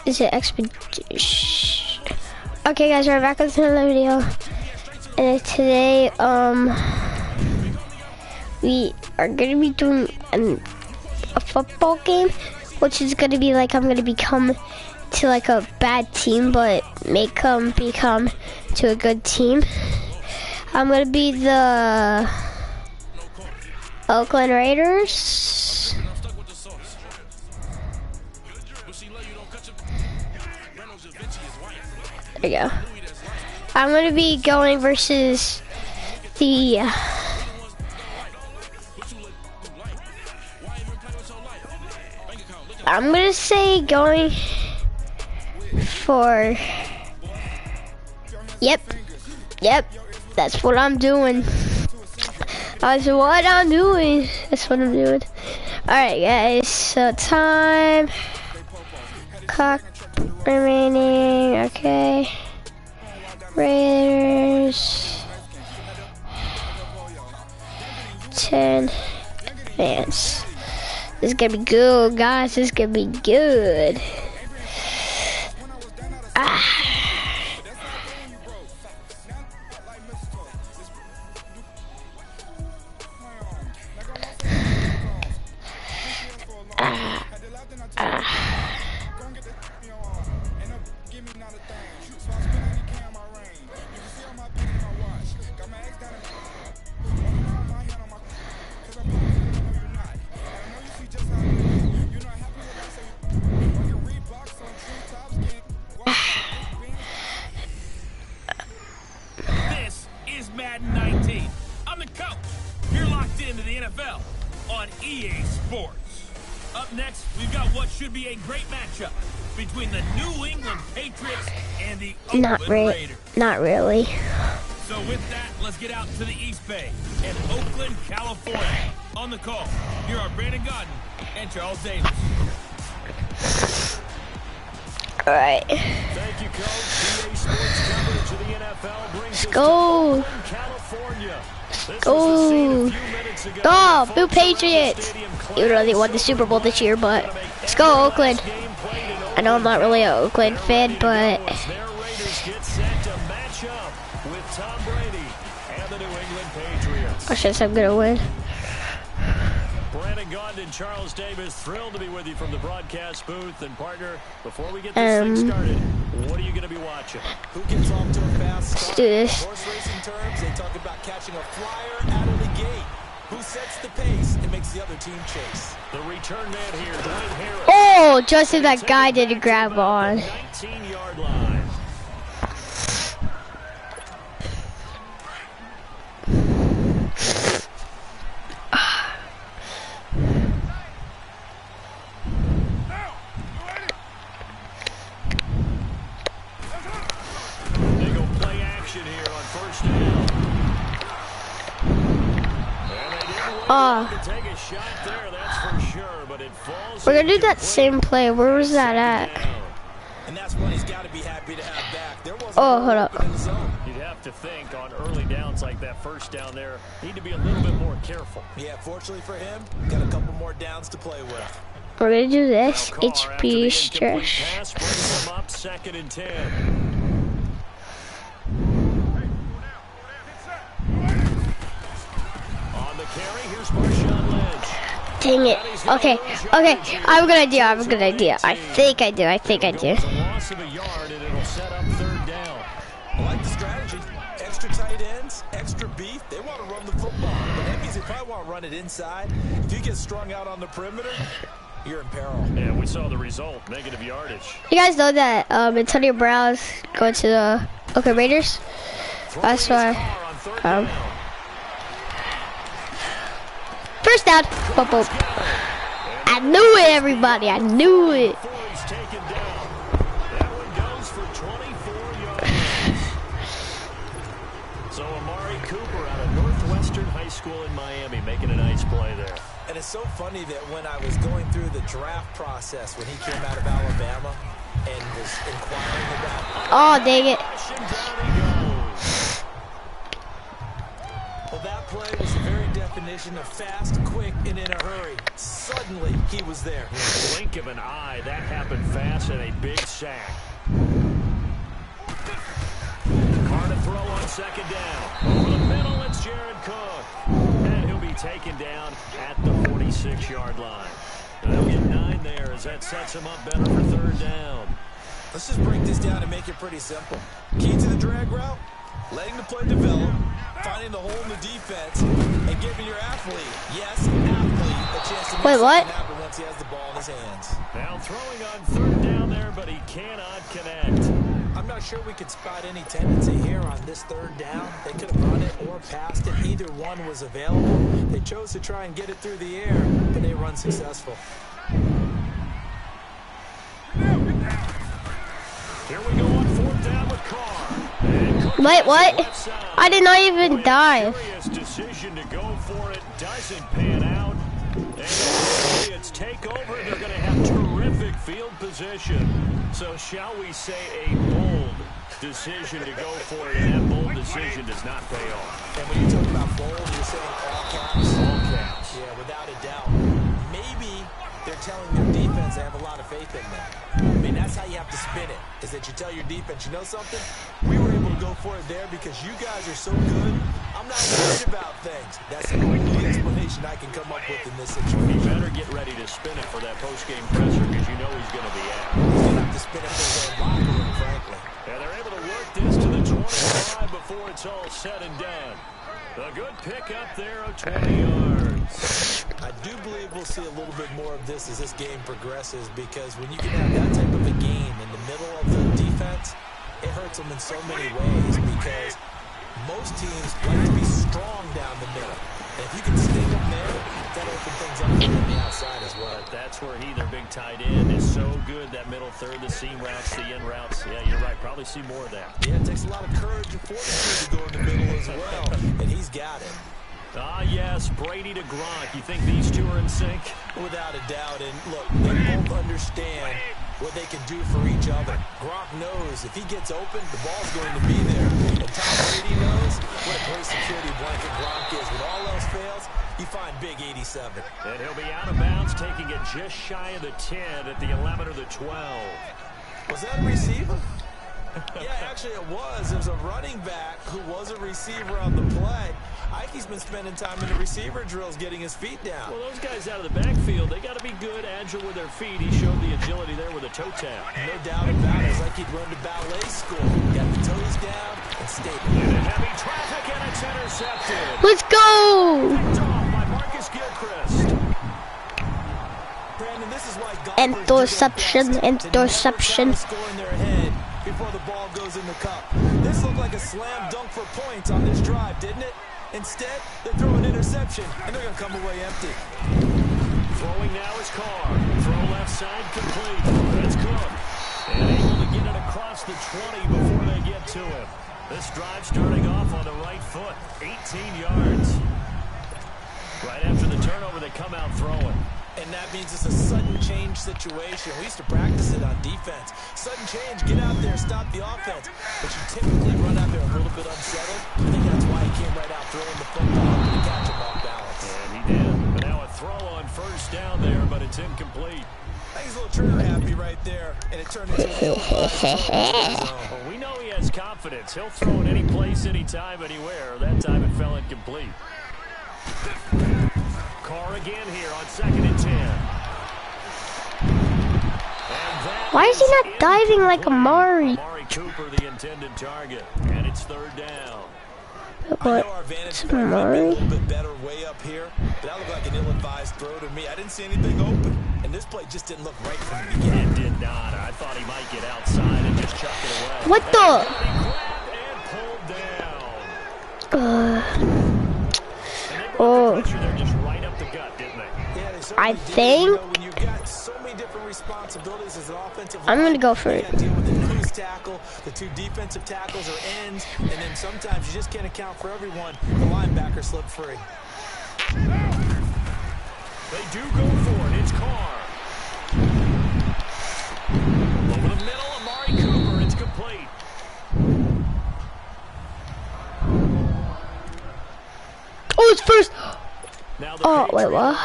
is it expedition? Okay, guys, we're back with another video, and today we are gonna be doing a football game, which is gonna be like I'm gonna become to like a bad team, but make them become to a good team. I'm gonna be the Oakland Raiders. There you go. I'm gonna be going versus the I'm gonna say going for yep, that's what I'm doing. That's what I'm doing. Alright guys, so time clock remaining, okay. Raiders 10 advance. This is gonna be good, guys. This is gonna be good. This is Madden 19. I'm the coach. You're locked into the NFL on EA Sports. Up next, we've got what should be a great matchup between the New England Patriots and the Oakland Raiders. Not really. So with that, let's get out to the East Bay in Oakland, California. On the call, here are Brandon Godden and Charles Davis. All right. Thank you, Coach. EA Sports coverage of the NFL brings us Go. to California. Go. Go, Blue Patriots. Even though they won the Super Bowl this year, but let's go Oakland. I know I'm not really an Oakland fan, but I guess I'm gonna win. Brandon Godden and Charles Davis, thrilled to be with you from the broadcast booth. And partner, before we get this thing started, what are you going to be watching? Who gets off to a fast start? Let's do this. Horse racing terms, they talk about catching a flyer out of the gate. Who sets the pace and makes the other team chase? The return man here, Dwayne Harris. Oh, just as that guy didn't grab on. 19-yard line. They go play action here on first down. Take a shot there, that's for sure, but it falls. We're gonna do that same play. Where was that at? And that's what he's got to be happy to have back. There wasn't Oh, hold up. in the zone. You'd have to think on early downs like that first down there, need to be a little bit more careful. Yeah, fortunately for him, got a couple more downs to play with. We're gonna do this. Carr, after the HP incomplete stretch. pass, brings them up 2nd and 10. On the carry, here's Marshawn Lynch. Dang it. Okay. I have a good idea. I think I do. It's a loss of a yard, and it'll set up 3rd down. I like the strategy. Extra tight ends, extra beef. They want to run the football. But that means they probably want to run it inside. If you get strung out on the perimeter, you're in peril. Yeah, we saw the result, negative yardage. You guys know that Antonio Brown's going to the Oakland Raiders? That's why. First down. Boop, boop. I knew it, everybody. I knew it. That one goes for 24 yards. So Amari Cooper out of Northwestern High School in Miami making a nice play there. And it's so funny that when I was going through the draft process when he came out of Alabama and was inquiring about. Oh, dang it. Well, that play was a very definite definition of fast, quick, and in a hurry. Suddenly, he was there. Blink of an eye, that happened fast and a big sack. Carr to throw on second down. Over the middle, it's Jared Cook. And he'll be taken down at the 46-yard line. They'll get 9 there as that sets him up better for third down. Let's just break this down and make it pretty simple. Key to the drag route, letting the play develop, finding the hole in the defense, and giving your athlete, yes, athlete, a chance to make something happen once he has the ball in his hands. Now throwing on third down there, but he cannot connect. I'm not sure we could spot any tendency here on this third down. They could have run it or passed it. Either one was available. They chose to try and get it through the air, but they run successful. Here we go on fourth down with Carr. Wait, what? I did not even dive. Serious decision to go for it. Doesn't pan out. And it's takeover. They're going to have terrific field position. So shall we say a bold decision to go for it, and that bold decision does not pay off. And when you talk about bold, you're saying all caps? All caps. Yeah, without a doubt. Maybe they're telling their defense they have a lot of faith in them. I mean, that's how you have to spin it, is that you tell your defense, you know something? We were able to go for it there because you guys are so good. I'm not worried about things. That's the only explanation I can come up with in this situation. You better get ready to spin it for that post-game presser because you know he's going to be out. He's going to have to spin it for his own locker room, frankly. And they're able to work this to the 25 before it's all said and done. A good pickup there of 20 yards. I do believe we'll see a little bit more of this as this game progresses, because when you can have that type of a game in the middle of the defense, it hurts them in so many ways, because most teams like to be strong down the middle. And if you can sting them there, that opens things up on the outside as well. But that's where he, their big tight end, is so good. That middle third, the seam routes, the in routes. Yeah, you're right. Probably see more of that. Yeah, it takes a lot of courage and fortitude to go in the middle as well, and he's got it. Ah, yes, Brady to Gronk. You think these two are in sync? Without a doubt. And look, they both understand what they can do for each other. Gronk knows if he gets open, the ball's going to be there. And Tom Brady knows what a great security blanket Gronk is. When all else fails, you find big 87. And he'll be out of bounds, taking it just shy of the 10 at the 11 or the 12. Was that a receiver? Yeah, actually it was. It was a running back who was a receiver on the play. Ike's been spending time in the receiver drills getting his feet down. Well, those guys out of the backfield, they got to be good, agile with their feet. He showed the agility there with a toe tap. No doubt about it. It's like he'd run to ballet school. Got the toes down and stayed. Into heavy traffic, and it's intercepted. Let's go! Picked off by Marcus Gilchrist. Brandon, this is why Interception. Scoring their head before the ball goes in the cup. This looked like a slam dunk for points on this drive, didn't it? Instead, they throw an interception, and they're going to come away empty. Throwing now is Carr. Throw left side complete. That's Cook. And able to get it across the 20 before they get to him. This drive starting off on the right foot. 18 yards. Right after the turnover, they come out throwing. And that means it's a sudden change situation. We used to practice it on defense. Sudden change, get out there, stop the offense. But you typically run out there a little bit unsettled. I think that's why he came right out throwing the football to catch him off balance. And he did. But now a throw on first down there, but it's incomplete. I think he's a little trigger happy right there, and it turned into a well, we know he has confidence. He'll throw it any place, anytime, anywhere. That time it fell incomplete. Carr again here on 2nd and 10. Why is he not diving like Amari? Amari Cooper, the intended target, and it's third down. I know our vantage point might be a little bit better way up here, but that looked like an ill-advised throw to me. I didn't see anything open, and this play just didn't look right from the beginning. It did not. I thought he might get outside and just chuck it away. What the? Oh. I think I'm gonna go for it. Deal with the nose tackle, the two defensive tackles are ends, and then sometimes you just can't account for everyone. The linebacker slipped free. They do go for it. It's Carr. Over the middle, Amari Cooper. It's complete. Oh, it's first. Oh, wait, what?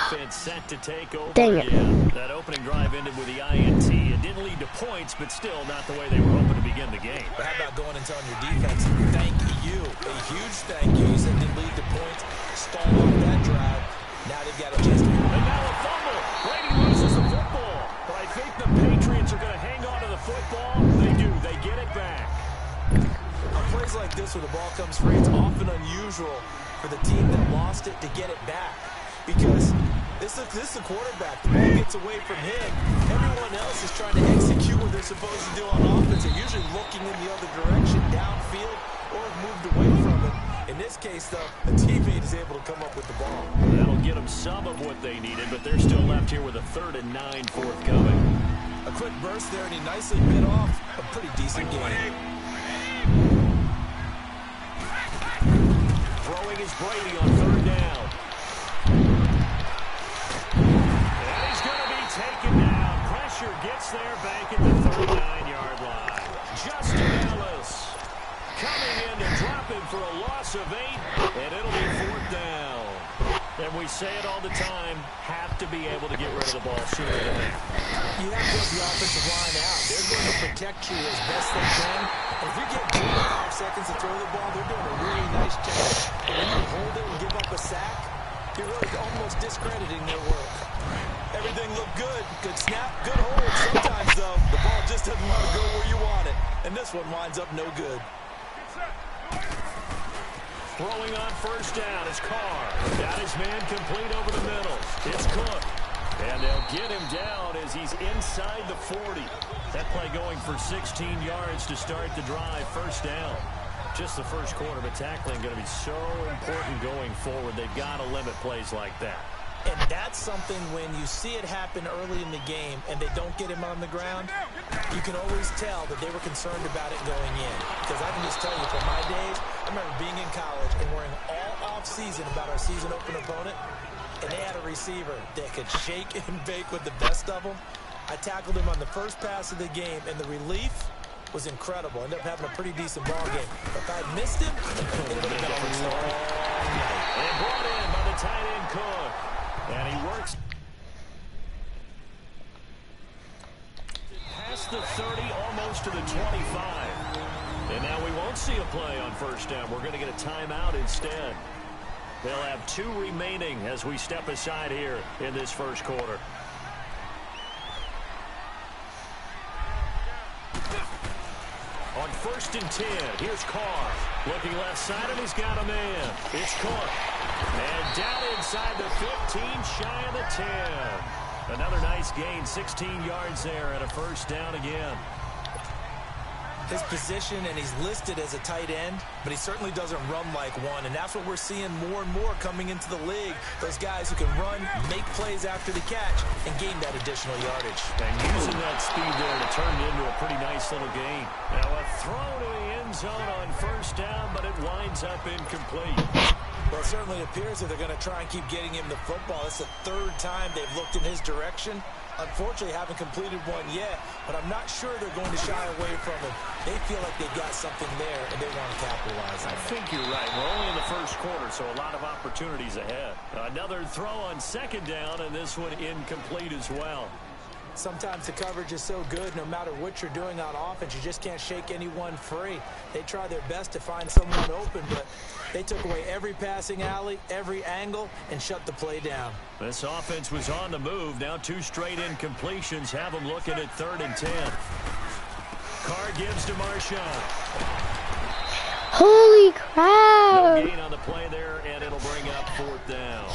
Dang it. That opening drive ended with the INT. It didn't lead to points, but still not the way they were hoping to begin the game. But how about going and telling your defense, thank you, a huge thank you. You said didn't lead to points, stalled on that drive. Now they've got a chance to win. And now a fumble. Brady loses the football. But I think the Patriots are going to hang on to the football. They do. They get it back. On plays like this where the ball comes free, it's often unusual for the team that lost it to get it back. Because this is the quarterback. The ball gets away from him. Everyone else is trying to execute what they're supposed to do on offense. They're usually looking in the other direction, downfield, or have moved away from it. In this case, though, a teammate is able to come up with the ball. That'll get them some of what they needed, but they're still left here with a 3rd and 9 forthcoming. A quick burst there, and he nicely bit off a pretty decent game. Throwing is Brady on 3rd down. And he's going to be taken down. Pressure gets there back at the 39-yard line. Justin Ellis coming in to drop him for a loss of 8, and it'll be 4th down. And we say it all the time, have to be able to get rid of the ball sooner than that. You have to have the offensive line out. They're going to protect you as best they can. And if you get 4 or 5 seconds to throw the ball, they're doing a really nice job. But when you hold it and give up a sack, you're really almost discrediting their work. Everything looked good. Good snap, good hold. Sometimes, though, the ball just doesn't want to go where you want it. And this one winds up no good. Throwing on 1st down is Carr. Got his man complete over the middle. It's Cook. And they'll get him down as he's inside the 40. That play going for 16 yards to start the drive. 1st down. Just the first quarter, but tackling going to be so important going forward. They've got to limit plays like that. And that's something when you see it happen early in the game and they don't get him on the ground, you can always tell that they were concerned about it going in. Because I can just tell you, from my days, I remember being in college and worrying all off-season about our season open opponent, and they had a receiver that could shake and bake with the best of them. I tackled him on the first pass of the game, and the relief was incredible. Ended up having a pretty decent ball game. But if I had missed him, it would have been a long night. And brought in by the tight end Cook. And he works past the 30, almost to the 25. And now we won't see a play on 1st down. We're going to get a timeout instead. They'll have 2 remaining as we step aside here in this 1st quarter. On 1st and 10, here's Carr. Looking left side, and he's got a man. It's Cook. And down inside the 15, shy of the 10. Another nice gain, 16 yards there, and a 1st down again. His position, and he's listed as a tight end, but he certainly doesn't run like one, and that's what we're seeing more and more coming into the league. Those guys who can run, make plays after the catch, and gain that additional yardage. And using that speed there to turn it into a pretty nice little gain. Now a throw to the end zone on 1st down, but it winds up incomplete. Well, it certainly appears that they're going to try and keep getting him the football. It's the 3rd time they've looked in his direction. Unfortunately, haven't completed one yet, but I'm not sure they're going to shy away from him. They feel like they've got something there, and they want to capitalize on it. I think you're right. We're only in the 1st quarter, so a lot of opportunities ahead. Another throw on 2nd down, and this one incomplete as well. Sometimes the coverage is so good, no matter what you're doing on offense, you just can't shake anyone free. They try their best to find someone open, but they took away every passing alley, every angle, and shut the play down. This offense was on the move. Now 2 straight incompletions have them looking at 3rd and 10. Carr gives to Marshawn. Holy crap! No gain on the play there, and it'll bring up 4th down.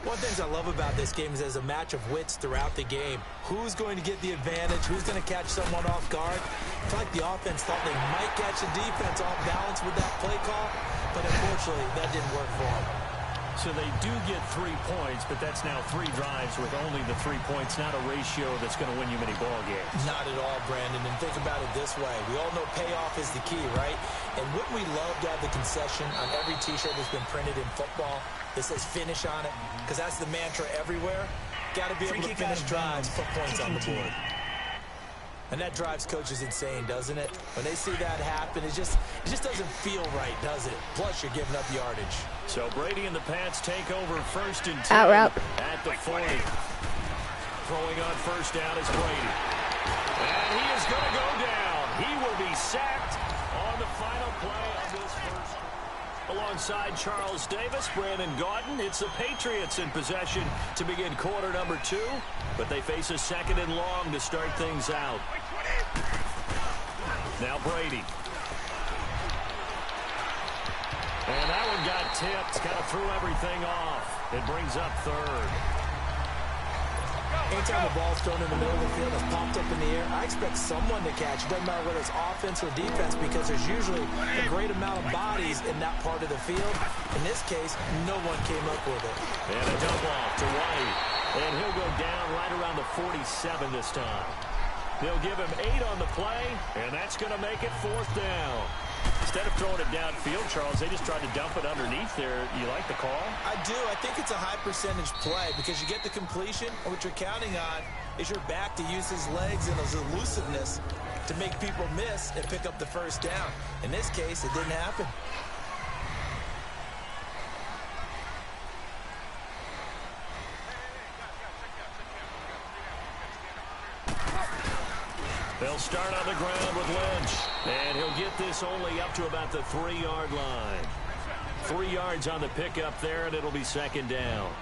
One of the things I love about this game is there's a match of wits throughout the game. Who's going to get the advantage? Who's going to catch someone off guard? I feel like the offense thought they might catch the defense off balance with that play call, but unfortunately, that didn't work for them. So they do get 3 points, but that's now 3 drives with only the 3 points, not a ratio that's going to win you many ball games. Not at all, Brandon. And think about it this way. We all know payoff is the key, right? And wouldn't we love to have the concession on every T-shirt that's been printed in football that says finish on it? Because that's the mantra everywhere. Got to be able to finish drives, put points on the board. And that drives coaches insane, doesn't it? When they see that happen, it just doesn't feel right, does it? Plus, you're giving up yardage. So Brady and the Pats take over 1st and 10 Out route. at the 40. Throwing on 1st down is Brady. And he is going to go down. He will be sacked on the final play of this first. Alongside Charles Davis, Brandon Gaudin, it's the Patriots in possession to begin quarter number 2, but they face a 2nd and long to start things out. Now Brady. And that one got tipped, kind of threw everything off. It brings up 3rd. Anytime the ball's thrown in the middle of the field, it's popped up in the air, I expect someone to catch. It doesn't matter whether it's offense or defense because there's usually a great amount of bodies in that part of the field. In this case, no one came up with it. And a dump off to White. And he'll go down right around the 47 this time. They'll give him 8 on the play, and that's going to make it 4th down. Instead of throwing it downfield, Charles, they just tried to dump it underneath there. You like the call? I do. I think it's a high percentage play because you get the completion, and what you're counting on is your back to use his legs and his elusiveness to make people miss and pick up the 1st down. In this case, it didn't happen. They'll start on the ground with Lynch. And he'll get this only up to about the 3-yard line. 3 yards on the pickup there, and it'll be 2nd down.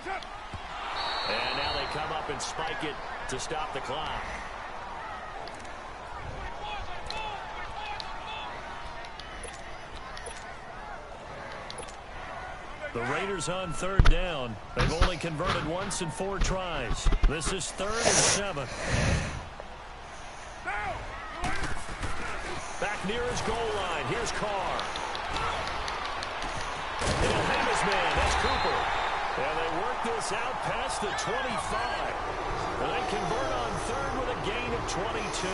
And now they come up and spike it to stop the clock. The Raiders on 3rd down. They've only converted once in 4 tries. This is 3rd and 7. Back near his goal line. Here's Carr. He'll have his man. That's Cooper. And they work this out past the 25. And they convert on 3rd with a gain of 22.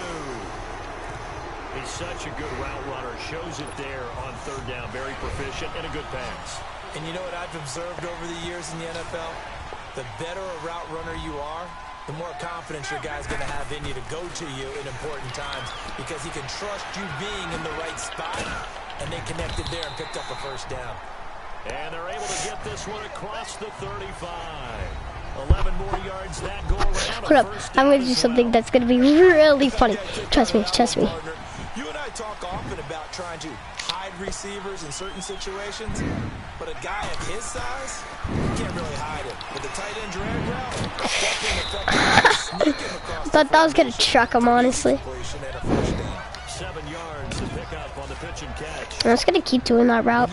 He's such a good route runner. Shows it there on 3rd down. Very proficient and a good pass. And you know what I've observed over the years in the NFL? The better a route runner you are, the more confidence your guy's going to have in you to go to you in important times because he can trust you being in the right spot, and they connected there and picked up a 1st down. And they're able to get this one across the 35. 11 more yards that go around. Hold up. I'm going to do something that's going to be really funny. Trust me. Trust me. You and I talk often about trying to hide receivers in certain situations, but a guy of his size, you can't really hide him. With the tight end drag route, I thought that was going to truck him, honestly. 7 yards to pick up on the pitch and catch. I'm just going to keep doing that route.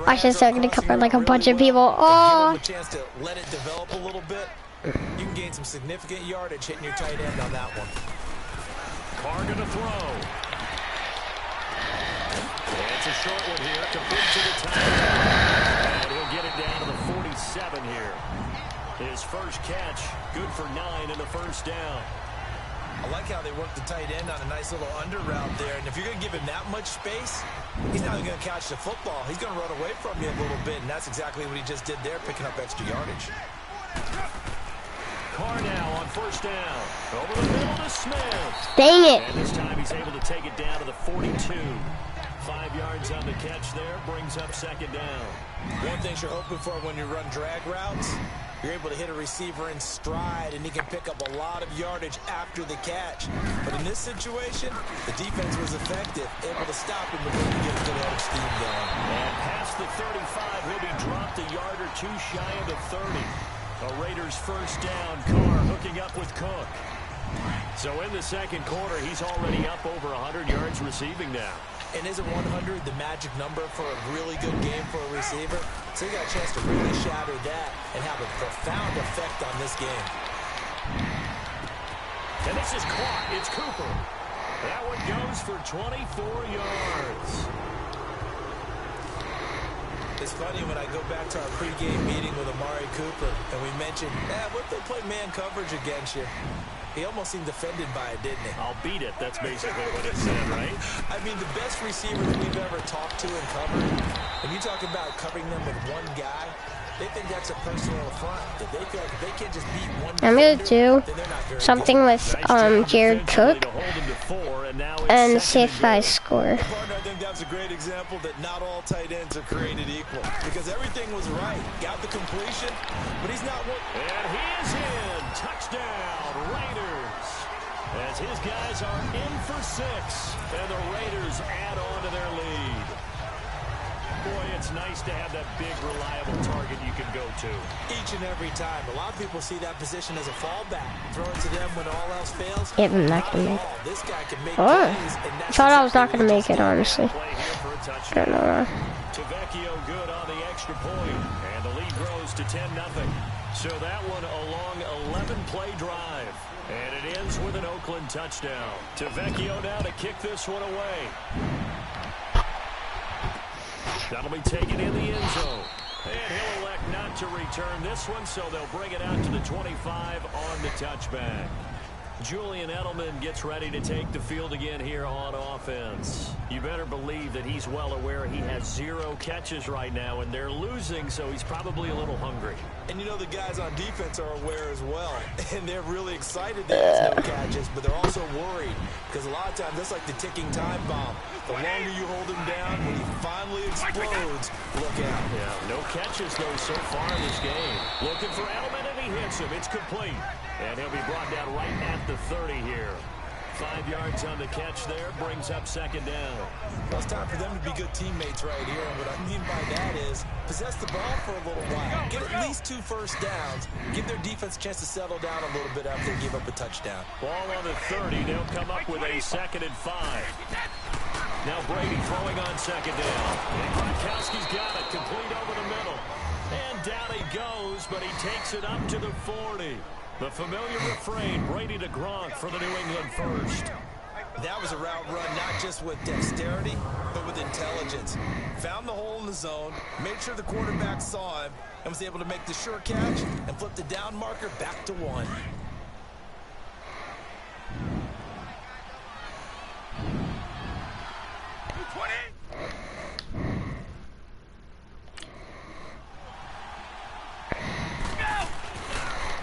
I should start going to cover like a bunch of people. Oh! Give him a chance to let it develop a little bit. You can gain some significant yardage hitting your tight end on that one. Carr going to throw. And it's a short one here. Complete to the tight end. And he'll get it down to the 47 here. His first catch, good for 9 in the 1st down. I like how they work the tight end on a nice little under route there. And if you're going to give him that much space, he's not even going to catch the football. He's going to run away from you a little bit, and that's exactly what he just did there, picking up extra yardage. Carr now on 1st down. Over the middle to Smith. Dang it. And this time he's able to take it down to the 42. 5 yards on the catch there, brings up 2nd down. One thing you're hoping for when you run drag routes, you're able to hit a receiver in stride, and he can pick up a lot of yardage after the catch. But in this situation, the defense was effective, able to stop him before he get a good head of steam going. And past the 35, he'll be dropped a yard or 2 shy of the 30. A Raiders 1st down. Carr hooking up with Cook. So in the 2nd quarter, he's already up over 100 yards receiving now. And isn't 100 the magic number for a really good game for a receiver? So he got a chance to really shatter that and have a profound effect on this game. And this is caught. It's Cooper. That one goes for 24 yards. It's funny when I go back to our pregame meeting with Amari Cooper and we mentioned, what if they play man coverage against you? He almost seemed offended by it, didn't he? I'll beat it. That's basically what it said, right? I mean, the best receivers we've ever talked to and covered, when you talk about covering them with one guy, They think that's a personal affront. That they feel like if they can't just beat one I'm gonna defender, do then they're not very something good. with Jared Cook and see if I score. Partner, I think that's a great example that not all tight ends are created equal, because everything was right. Got the completion, but he's not one. And he is in. Touchdown, Raiders. As his guys are in for 6, and the Raiders add on to their lead. Boy, it's nice to have that big, reliable target you can go to. Each and every time. A lot of people see that position as a fallback. Throw it to them when all else fails. Yeah, I'm not gonna make it. This guy can make Oh, plays, and I that's thought I was not exactly gonna what make it, honestly. Play here for a I touchdown. don't know. Tavecchio good on the extra point, and the lead grows to 10-0. So that one a long 11-play drive, and it ends with an Oakland touchdown. Tavecchio now to kick this one away. That'll be taken in the end zone. And he'll elect not to return this one, so they'll bring it out to the 25 on the touchback. Julian Edelman gets ready to take the field again here on offense. You better believe that he's well aware he has 0 catches right now, and they're losing, so he's probably a little hungry. And you know the guys on defense are aware as well, and they're really excited that there's no catches, but they're also worried, because a lot of times that's like the ticking time bomb. The longer you hold him down, when he finally explodes, look out. Yeah, no catches, though, so far in this game. Looking for Edelman, and he hits him. It's complete. And he'll be brought down right at the 30 here. 5 yards on the catch there, brings up 2nd down. Well, it's time for them to be good teammates right here, and what I mean by that is possess the ball for a little while. Get at least 2 first downs. Give their defense a chance to settle down a little bit after they give up a touchdown. Ball on the 30, they'll come up with a 2nd and 5. Now Brady throwing on 2nd down. And Gronkowski's got it, complete over the middle. And down he goes, but he takes it up to the 40. The familiar refrain, Brady to Gronk for the New England first. That was a route run not just with dexterity, but with intelligence. Found the hole in the zone, made sure the quarterback saw him, and was able to make the sure catch and flip the down marker back to 1.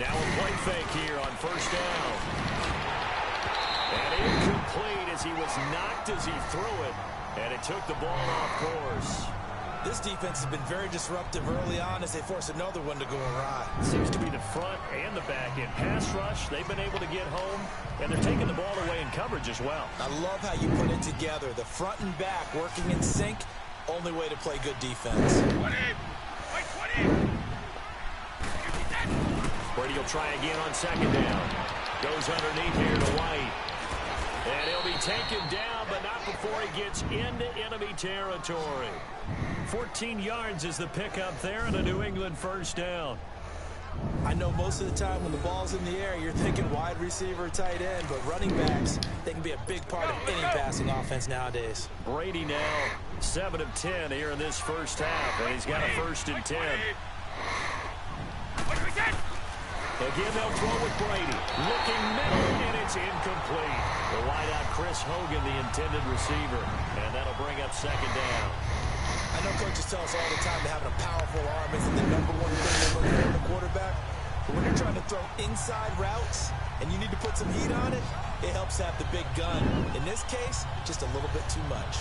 Now a play fake here on 1st down. And incomplete as he was knocked as he threw it. And it took the ball off course. This defense has been very disruptive early on as they force another one to go awry. Seems to be the front and the back end. Pass rush, they've been able to get home, and they're taking the ball away in coverage as well. I love how you put it together. The front and back working in sync, only way to play good defense. Brady will try again on 2nd down. Goes underneath here to White. And he'll be taken down, but not before he gets into enemy territory. 14 yards is the pickup there, and a New England 1st down. I know most of the time when the ball's in the air, you're thinking wide receiver, tight end, but running backs, they can be a big part of any passing offense nowadays. Brady now 7 of 10 here in this 1st half, and he's got a 1st and 10. Again, they'll throw with Brady. Looking middle, and it's incomplete. The wideout, Chris Hogan, the intended receiver. And that'll bring up 2nd down. I know coaches tell us all the time that having a powerful arm isn't the #1 thing they look for in a quarterback. But when you're trying to throw inside routes and you need to put some heat on it, it helps have the big gun. In this case, just a little bit too much.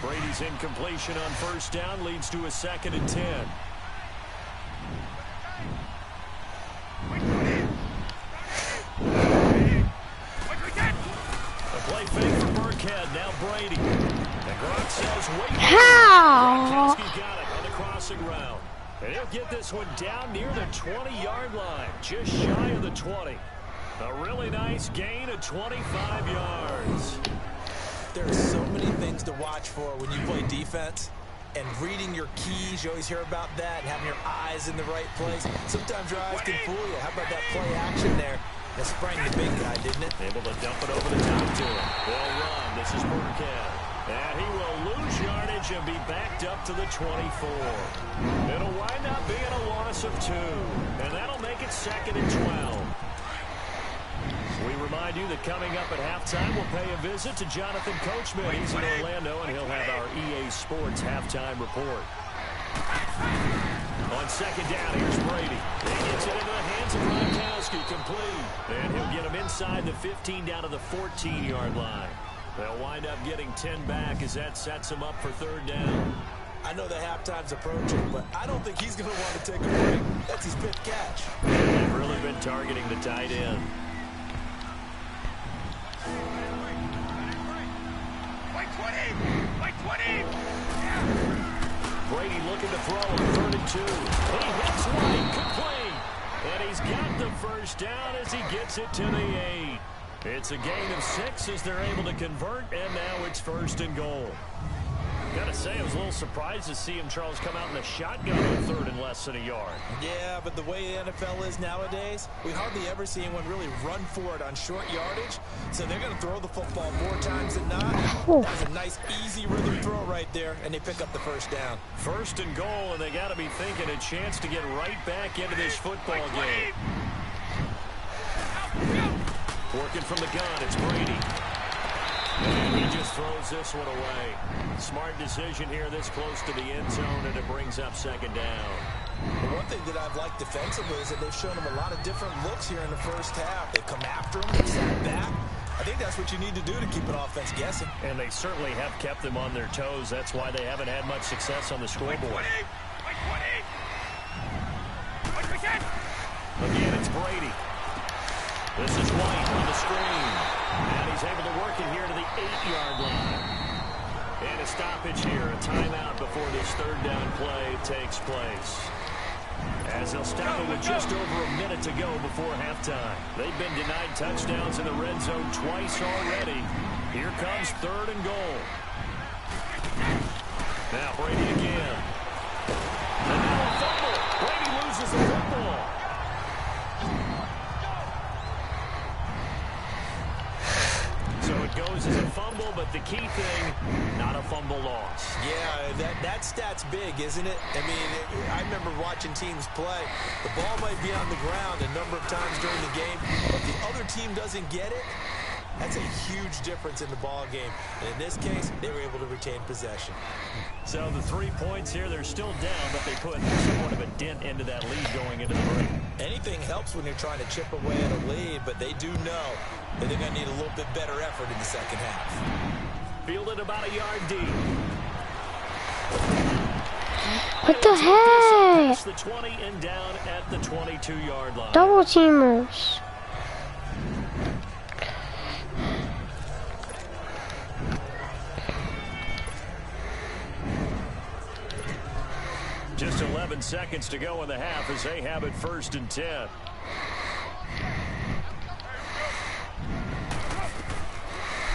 Brady's incompletion on 1st down leads to a 2nd and 10. A play fake for Burkhead. Now Brady. And Gronk says, wait. How? Gronkowski's got it on the crossing route. And he'll get this one down near the 20-yard line. Just shy of the 20. A really nice gain of 25 yards. There are so many things to watch for when you play defense. And reading your keys, you always hear about that, and having your eyes in the right place. Sometimes your eyes can fool you. How about that play action there? That sprang the big guy, didn't it? Able to dump it over the top to him. They'll run. This is Burkhead. And he will lose yardage and be backed up to the 24. It'll wind up being a loss of 2. And that'll make it 2nd and 12. We remind you that coming up at halftime, we'll pay a visit to Jonathan Coachman. He's in Orlando, and he'll have our EA Sports halftime report. On second down, here's Brady. He gets it into the hands of Gronkowski, complete. And he'll get him inside the 15 down to the 14-yard line. They'll wind up getting 10 back as that sets him up for third down. I know the halftime's approaching, but I don't think he's going to want to take a break. That's his fifth catch. They've really been targeting the tight end. Brady looking to throw on 3rd and 2. He hits White, complete. And he's got the first down as he gets it to the 8. It's a gain of 6 as they're able to convert, and now it's 1st and goal. Gotta say, I was a little surprised to see him, Charles, come out in the shotgun on 3rd and less than a yard. Yeah, but the way the NFL is nowadays, we hardly ever see anyone really run for it on short yardage. So they're going to throw the football more times than not. That's a nice, easy rhythm throw right there, and they pick up the first down. 1st and goal, and they got to be thinking a chance to get right back into this football game. Working from the gun, it's Brady. And he just throws this one away. Smart decision here this close to the end zone, and it brings up 2nd down. The one thing that I've liked defensively is that they've shown him a lot of different looks here in the first half. They come after him, they sat back. I think that's what you need to do to keep an offense guessing. And they certainly have kept them on their toes. That's why they haven't had much success on the scoreboard. Again, it's Brady. This is White on the screen. And he's able to work it here to the 8-yard line. And a stoppage here, a timeout before this 3rd down play takes place. As they'll stop it with just over a minute to go before halftime. They've been denied touchdowns in the red zone twice already. Here comes 3rd and goal. Now Brady again. And now a fumble. Brady loses the football. So it goes as a fumble, but the key thing, not a fumble loss. Yeah, that stat's big, isn't it? I mean, I remember watching teams play. The ball might be on the ground a number of times during the game, but if the other team doesn't get it, that's a huge difference in the ball game. And in this case, they were able to retain possession. So the 3 points here, they're still down, but they put somewhat of a dent into that lead going into the break. Anything helps when you're trying to chip away at a lead, but they do know that they're going to need a little bit better effort in the second half. Fielded about a yard deep. What the heck? Past the 20 and down at the 22-yard line. Double teamers. Just 11 seconds to go in the half as they have it 1st and 10.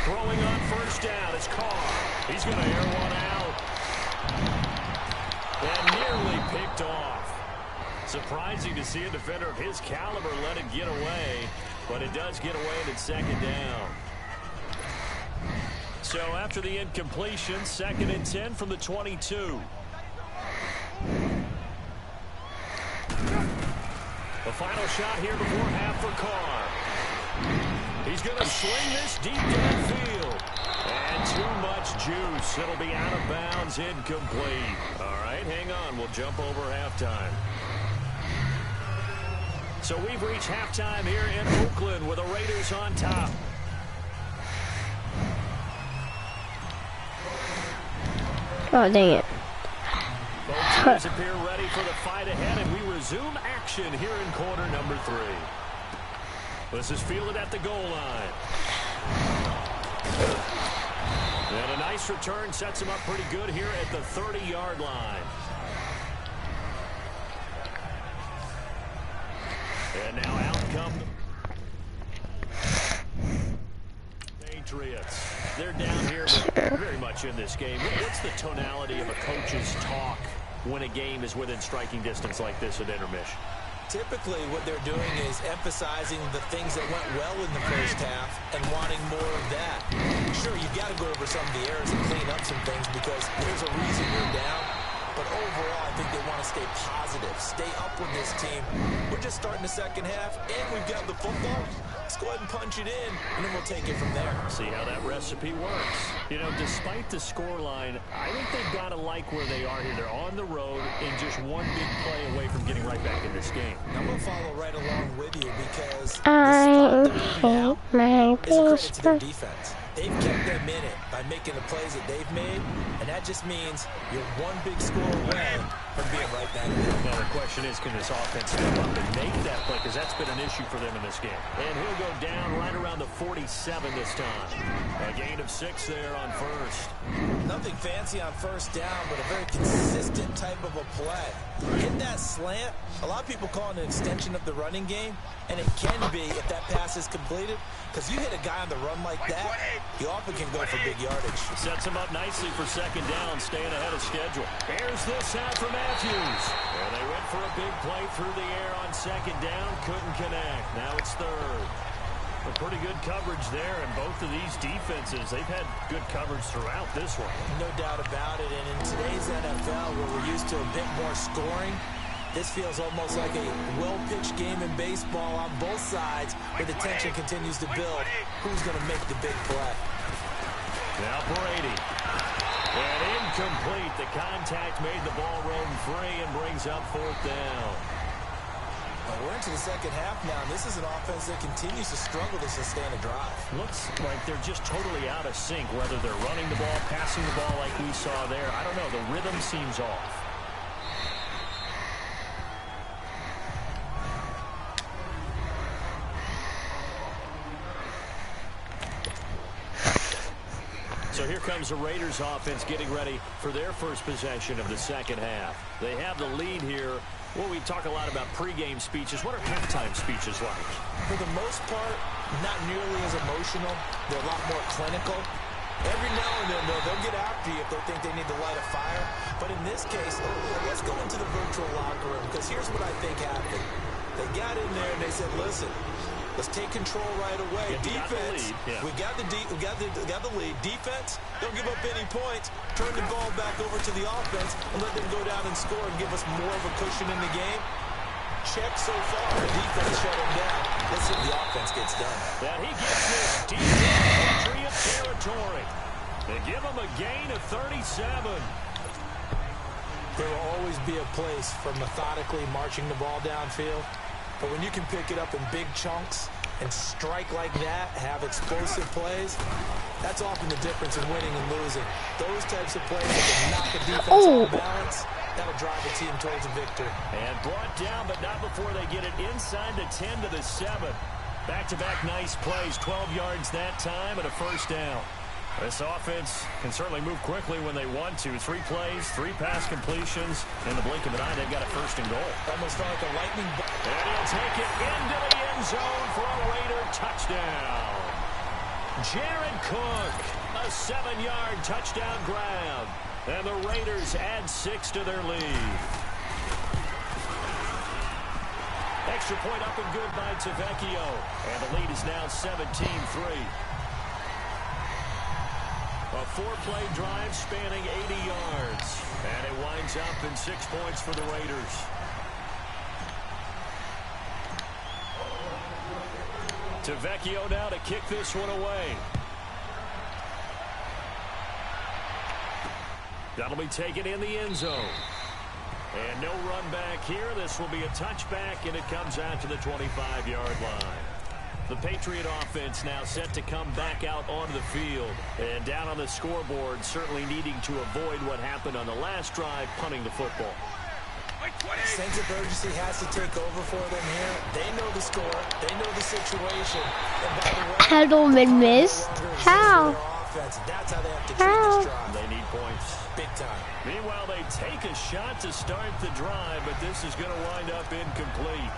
Throwing on 1st down is Carr. He's going to air one out. And nearly picked off. Surprising to see a defender of his caliber let it get away, but it does get away and it's 2nd down. So after the incompletion, 2nd and 10 from the 22. The final shot here before half for Carr. He's going to swing this deep downfield. And too much juice. It'll be out of bounds, incomplete. All right, hang on. We'll jump over halftime. So we've reached halftime here in Oakland with the Raiders on top. Oh, dang it. Both teams appear ready for the fight ahead, and we resume action here in quarter number 3. This is fielded at the goal line. And a nice return sets him up pretty good here at the 30-yard line. And now out come the Patriots. They're down here, but very much in this game. What's the tonality of a coach's talk when a game is within striking distance like this at intermission? Typically, what they're doing is emphasizing the things that went well in the first half and wanting more of that. Sure, you've got to go over some of the errors and clean up some things because there's a reason you're down. But overall, I think they want to stay positive, stay up with this team. We're just starting the second half, and we've got the football. Just go ahead and punch it in, and then we'll take it from there. See how that recipe works. You know, despite the scoreline, I think they've got to like where they are here. They're on the road and just one big play away from getting right back in this game. I'm going to follow right along with you because I the spot hate my is a credit to their baseball. defense. They've kept them in it by making the plays that they've made, and that just means you're one big score away from being right back there. Now the question is, can this offense step up and make that play? Because that's been an issue for them in this game. And he'll go down right around the 47 this time. A gain of 6 there on first. Nothing fancy on first down, but a very consistent type of a play. Hit that slant. A lot of people call it an extension of the running game, and it can be if that pass is completed. Because you hit a guy on the run like that, he often can go for big yardage. Sets him up nicely for second down, staying ahead of schedule. Here's this out for Matthews. And they went for a big play through the air on second down. Couldn't connect. Now it's third. A pretty good coverage there, and both of these defenses, they've had good coverage throughout this one. No doubt about it. And in today's NFL, where we're used to a bit more scoring, this feels almost like a well-pitched game in baseball on both sides where the tension continues to build. Who's going to make the big play? Now Brady. And incomplete. The contact made the ball roam free and brings up fourth down. Well, we're into the second half now, and this is an offense that continues to struggle to sustain a drive. Looks like they're just totally out of sync, whether they're running the ball, passing the ball like we saw there. I don't know. The rhythm seems off. So here comes the Raiders offense getting ready for their first possession of the second half. They have the lead here. Well, we talk a lot about pregame speeches. What are halftime speeches like? For the most part, not nearly as emotional. They're a lot more clinical. Every now and then, though, they'll get after you if they think they need to light a fire. But in this case, let's go into the virtual locker room, because here's what I think happened. They got in there and they said, listen, let's take control right away. Defense, we got the lead. Defense, don't give up any points. Turn the ball back over to the offense and let them go down and score and give us more of a cushion in the game. Check so far. The defense shut him down. Let's see if the offense gets done. That he gets this deep Patriot territory. They give him a gain of 37. There will always be a place for methodically marching the ball downfield. But when you can pick it up in big chunks and strike like that, have explosive plays, that's often the difference in winning and losing. Those types of plays that can knock a defense off balance, that'll drive a team towards a victory. And brought down, but not before they get it inside the 10 to the 7. Back-to-back nice plays, 12 yards that time and a first down. This offense can certainly move quickly when they want to. 3 plays, 3 pass completions. In the blink of an eye, they've got a first and goal. Almost like a lightning bolt. And he'll take it into the end zone for a Raider touchdown. Jared Cook, a 7-yard touchdown grab. And the Raiders add 6 to their lead. Extra point up and good by Tavecchio. And the lead is now 17-3. A 4-play drive spanning 80 yards. And it winds up in 6 points for the Raiders. Tavecchio now to kick this one away. That'll be taken in the end zone. And no run back here. This will be a touchback, and it comes out to the 25-yard line. The Patriot offense now set to come back out onto the field. And down on the scoreboard, certainly needing to avoid what happened on the last drive, punting the football. Sense of urgency has to take over for them here. They know the score. They know the situation. And by the way, Edelman missed. How? That's how they have to treat this drive. They need points. Big time. Meanwhile, they take a shot to start the drive, but this is going to wind up incomplete.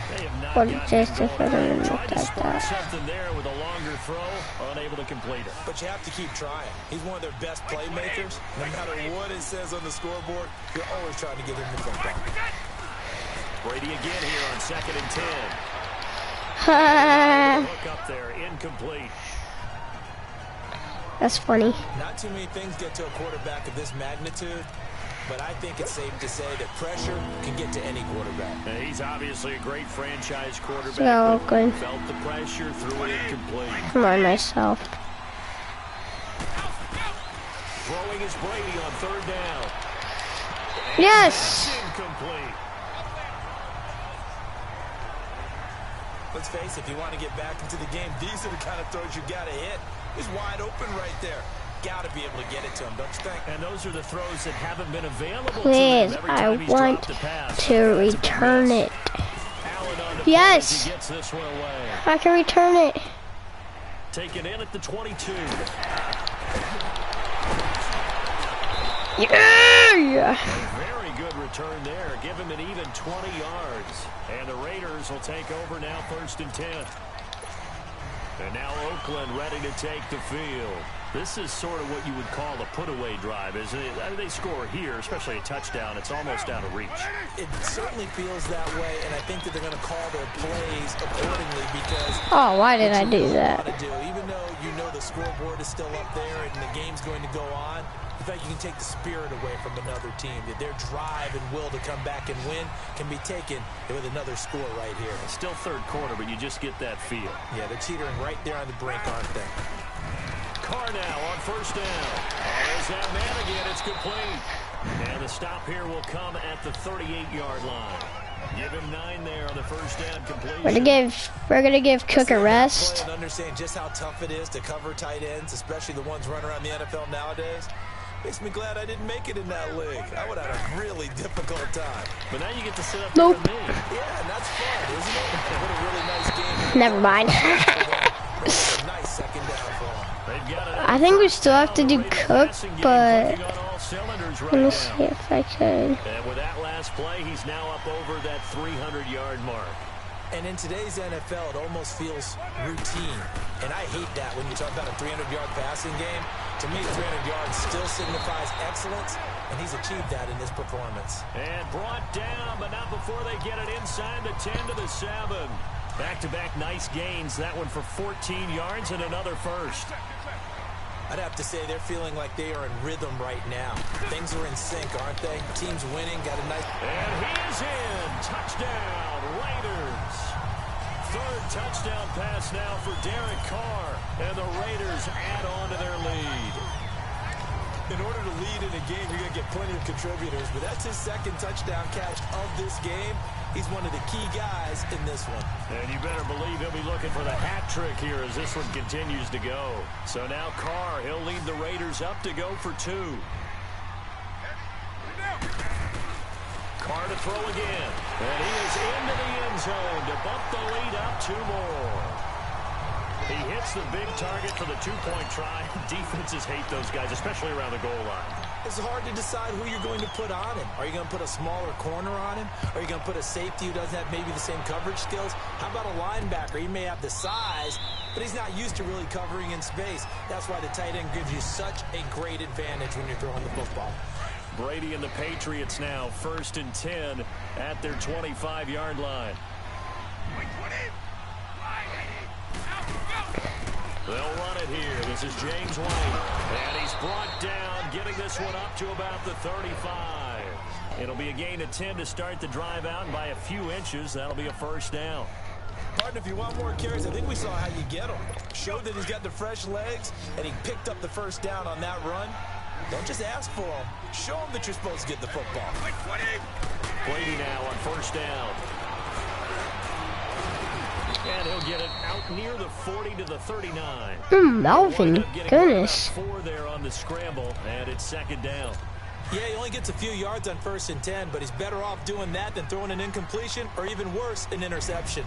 They have not gotten tried to spark something there with a longer throw, unable to complete it. But you have to keep trying. He's one of their best playmakers. No matter what it says on the scoreboard, you're always trying to get him the football. Brady again here on 2nd and 10. Look up there, incomplete. That's funny. Not too many things get to a quarterback of this magnitude but I think it's safe to say that pressure can get to any quarterback. And he's obviously a great franchise quarterback. So good. Felt the pressure, threw it incomplete. Come on, myself. Throwing is Brady on third down. Yes. Incomplete. Let's face it, if you want to get back into the game, these are the kind of throws you got to hit. He's wide open right there. Got to be able to get it to him, don't you think? And those are the throws that haven't been available Please, to him every I time he's want dropped the pass. to return it. Allen on the Yes. play as he gets this one away. I can return it. Taken in at the 22. Yeah. Very good return there. Give him an even 20 yards. And the Raiders will take over now, 1st and 10. And now Oakland ready to take the field. This is sort of what you would call a put-away drive, isn't it? They score here, especially a touchdown. It's almost out of reach. It certainly feels that way, and I think that they're going to call their plays accordingly because... Oh, why did I do that? Even though you know the scoreboard is still up there and the game's going to go on, in fact, you can take the spirit away from another team. That their drive and will to come back and win can be taken with another score right here. It's still third quarter, but you just get that feel. Yeah, they're teetering right there on the brink, aren't they? Carr now on 1st down. There's that man again. It's complete. And the stop here will come at the 38-yard line. Give him 9 there on the 1st down completion. We're gonna give Cook a rest. And understand just how tough it is to cover tight ends, especially the ones running around the NFL nowadays. Makes me glad I didn't make it in that league. I would have had a really difficult time. But now you get to sit up Nope. there with me. Yeah, and that's fun, isn't it? What a really nice game. Never mind. A nice second down for him. I think we still have to do Cook, but let me Right see if I can. and with that last play, he's now up over that 300-yard mark. And in today's NFL, it almost feels routine. And I hate that when you talk about a 300-yard passing game. To me, 300 yards still signifies excellence, and he's achieved that in this performance. And brought down, but not before they get it inside the 10 to the 7. Back-to-back nice gains. That one for 14 yards and another first. I'd have to say they're feeling like they are in rhythm right now. Things are in sync, aren't they? Team's winning, got a nice... And he is in. Touchdown, Raiders. Third touchdown pass now for Derek Carr. And the Raiders add on to their lead. In order to lead in a game, you're going to get plenty of contributors, but that's his second touchdown catch of this game. He's one of the key guys in this one. And you better believe he'll be looking for the hat trick here as this one continues to go. So now Carr, he'll lead the Raiders up to go for 2. Carr to throw again. And he is into the end zone to bump the lead up 2 more. He hits the big target for the 2-point try. Defenses hate those guys, especially around the goal line. It's hard to decide who you're going to put on him. Are you going to put a smaller corner on him? Are you going to put a safety who doesn't have maybe the same coverage skills? How about a linebacker? He may have the size, but he's not used to really covering in space. That's why the tight end gives you such a great advantage when you're throwing the football. Brady and the Patriots now 1st and 10 at their 25-yard line. They'll run it here. This is James White. And he's brought down, getting this one up to about the 35. It'll be a gain of 10 to start the drive out, and by a few inches, that'll be a 1st down. Partner, if you want more carries, I think we saw how you get him. Showed that he's got the fresh legs, and he picked up the 1st down on that run. Don't just ask for him. Show him that you're supposed to get the football. Brady now on 1st down. And he'll get it out near the 40 to the 39. Melvin, goodness. 4 there on the scramble, and it's 2nd down. Yeah, he only gets a few yards on 1st and 10, but he's better off doing that than throwing an incompletion or even worse, an interception.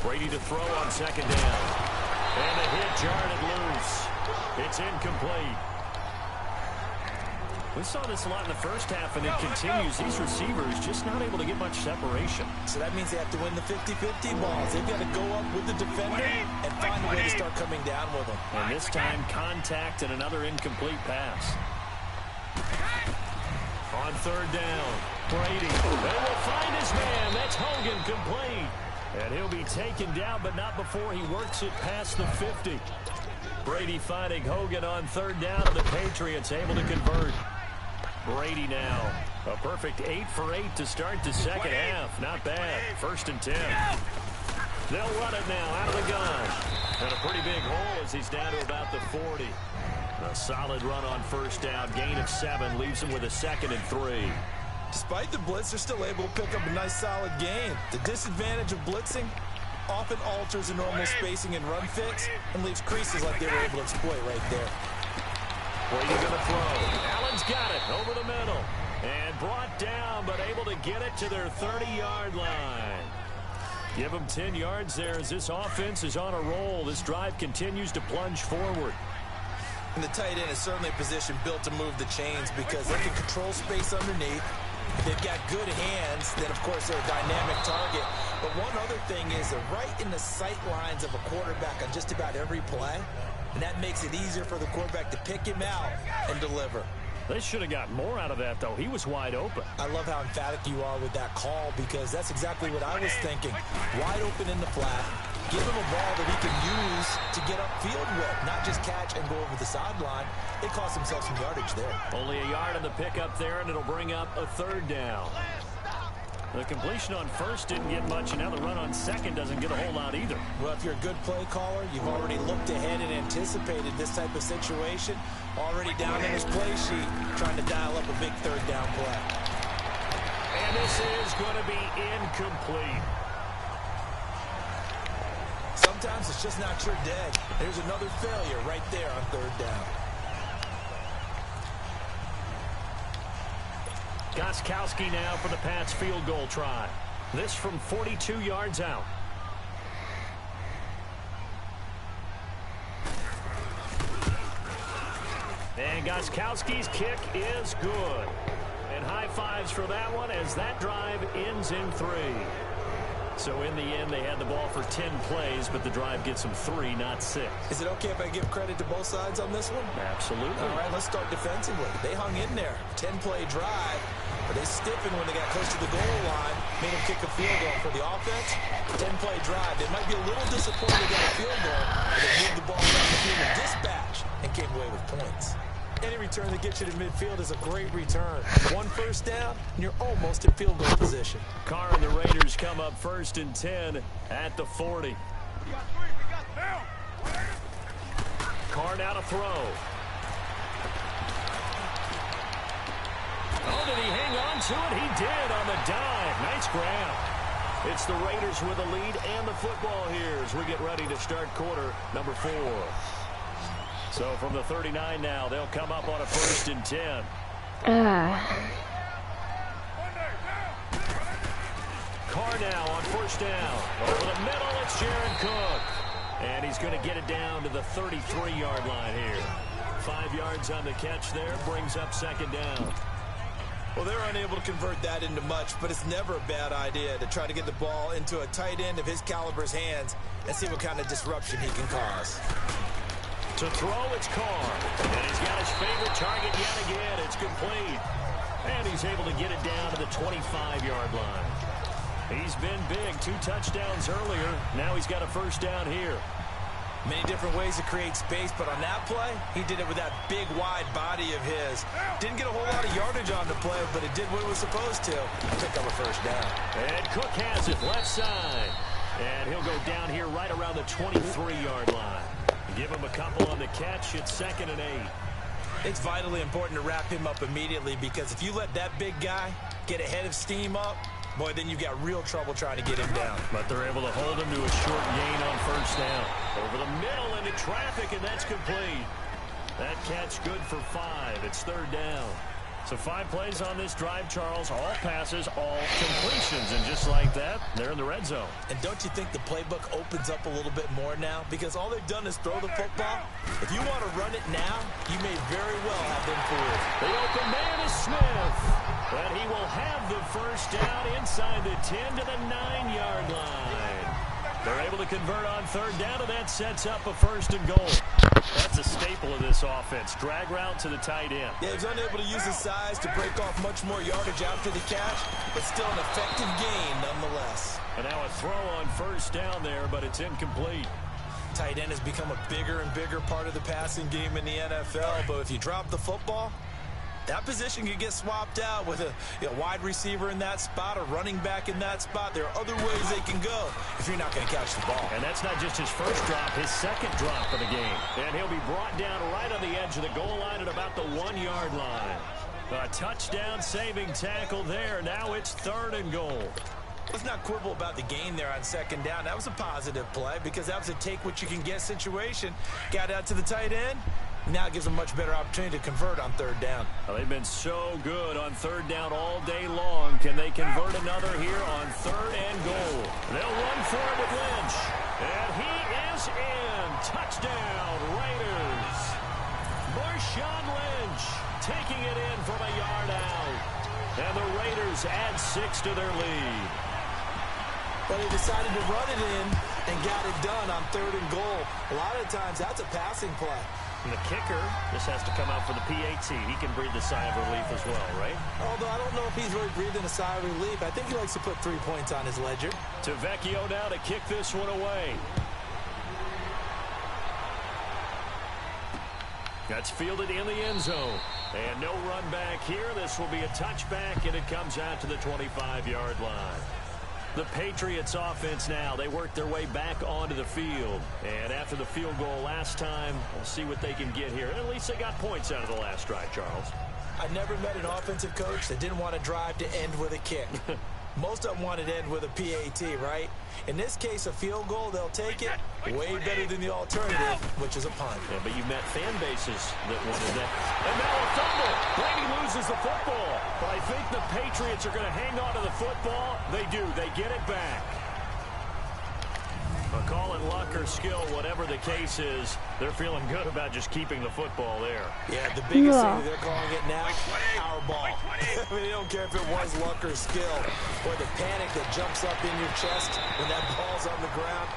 Brady to throw on 2nd down. And the hit jarred it loose. It's incomplete. We saw this a lot in the first half, and it continues. These receivers just not able to get much separation. So that means they have to win the 50-50 balls. They've got to go up with the defender and find a way to start coming down with them. And this time, contact and another incomplete pass. On 3rd down, Brady. They will find his man. That's Hogan, complete. And he'll be taken down, but not before he works it past the 50. Brady finding Hogan on third down, and the Patriots able to convert. Brady now. A perfect 8 for 8 to start the second half. Not bad. 1st and 10. They'll run it now out of the gun. And a pretty big hole as he's down to about the 40. A solid run on 1st down. Gain of 7 leaves him with a 2nd and 3. Despite the blitz, they're still able to pick up a nice solid gain. The disadvantage of blitzing often alters the normal spacing and run fits and leaves creases like they were able to exploit right there. Brady gonna throw. Allen's got it over the middle. And brought down, but able to get it to their 30-yard line. Give them 10 yards there as this offense is on a roll. This drive continues to plunge forward. And the tight end is certainly a position built to move the chains because they can control space underneath. They've got good hands. Then, of course, they're a dynamic target. But one other thing is they're right in the sight lines of a quarterback on just about every play. And that makes it easier for the quarterback to pick him out and deliver. They should have got more out of that, though. He was wide open. I love how emphatic you are with that call because that's exactly what I was thinking. Wide open in the flat. Give him a ball that he can use to get upfield with, not just catch and go over the sideline. They cost themselves some yardage there. Only a yard on the pickup there, and it'll bring up a 3rd down. The completion on 1st didn't get much, and now the run on 2nd doesn't get a whole lot either. Well, if you're a good play caller, you've already looked ahead and anticipated this type of situation. Already down in his play sheet, trying to dial up a big 3rd down play. And this is going to be incomplete. Sometimes it's just not your day. There's another failure right there on 3rd down. Gostkowski now for the Pats field goal try. This from 42 yards out. And Gostkowski's kick is good. And high fives for that one as that drive ends in 3. So in the end, they had the ball for 10 plays, but the drive gets them 3, not 6. Is it okay if I give credit to both sides on this one? Absolutely. All right, let's start defensively. They hung in there. 10-play drive, but they stiffened when they got close to the goal line, made them kick a field goal. For the offense, 10-play drive. They might be a little disappointed they got a field goal, but they moved the ball down the field with dispatch and came away with points. Any return that gets you to midfield is a great return. 1 first down, and you're almost in field goal position. Carr and the Raiders come up 1st and 10 at the 40. Carr now to throw. Oh, did he hang on to it? He did on the dive. Nice grab. It's the Raiders with the lead and the football here as we get ready to start quarter number 4. So from the 39 now, they'll come up on a 1st and 10. Carr now on 1st down. Over the middle, it's Jared Cook. And he's going to get it down to the 33-yard line here. 5 yards on the catch there, brings up 2nd down. Well, they're unable to convert that into much, but it's never a bad idea to try to get the ball into a tight end of his caliber's hands and see what kind of disruption he can cause. To throw, it's Carr. And he's got his favorite target yet again. It's complete. And he's able to get it down to the 25-yard line. He's been big. 2 touchdowns earlier. Now he's got a 1st down here. Many different ways to create space, but on that play, he did it with that big, wide body of his. Didn't get a whole lot of yardage on the play, but it did what it was supposed to. Pick up a 1st down. And Cook has it left side. And he'll go down here right around the 23-yard line. Give him a couple on the catch. It's 2nd and 8. It's vitally important to wrap him up immediately because if you let that big guy get a head of steam up, boy, then you've got real trouble trying to get him down. But they're able to hold him to a short gain on 1st down. Over the middle into traffic, and that's complete. That catch good for 5. It's 3rd down. So 5 plays on this drive, Charles. All passes, all completions. And just like that, they're in the red zone. And don't you think the playbook opens up a little bit more now? Because all they've done is throw the football. If you want to run it now, you may very well have been fooled. The open man is Smith. But he will have the 1st down inside the 10 to the 9-yard line. They're able to convert on 3rd down, and that sets up a 1st and goal. That's a staple of this offense. Drag route to the tight end. Yeah, he's unable to use his size to break off much more yardage after the catch, but still an effective gain nonetheless. And now a throw on 1st down there, but it's incomplete. tight end has become a bigger and bigger part of the passing game in the NFL, but if you drop the football, that position can get swapped out with a wide receiver in that spot, a running back in that spot. There are other ways they can go if you're not going to catch the ball. And that's not just his first drop, his second drop of the game. And he'll be brought down right on the edge of the goal line at about the 1-yard line. A touchdown saving tackle there. Now it's 3rd and goal. Let's not quibble about the gain there on 2nd down. That was a positive play because that was a take-what-you-can-get situation. Got out to the tight end. Now it gives them a much better opportunity to convert on 3rd down. Well, they've been so good on 3rd down all day long. Can they convert another here on 3rd and goal? They'll run for it with Lynch. And he is in. Touchdown, Raiders. Marshawn Lynch taking it in from a yard out. And the Raiders add 6 to their lead. But he decided to run it in and got it done on 3rd and goal. A lot of times that's a passing play. And the kicker, this has to come out for the PAT. He can breathe a sigh of relief as well, right? Although I don't know if he's really breathing a sigh of relief. I think he likes to put 3 points on his ledger. To Vecchio now to kick this one away. That's fielded in the end zone. And no run back here. This will be a touchback, and it comes out to the 25-yard line. The Patriots offense now, they work their way back onto the field. And after the field goal last time, we'll see what they can get here. At least they got points out of the last drive, Charles. I never met an offensive coach that didn't want to drive to end with a kick. Most of them wanted to end with a PAT, right? In this case, a field goal, they'll take it. Way better than the alternative, which is a punt. Yeah, but you met fan bases that wanted that. And now a fumble. Brady loses the football. But I think the Patriots are going to hang on to the football. They do. They get it back. Call it luck or skill, whatever the case is, they're feeling good about just keeping the football there. Yeah, the biggest thing they're calling it now, our ball. I mean, they don't care if it was luck or skill, or the panic that jumps up in your chest when that ball's on the ground.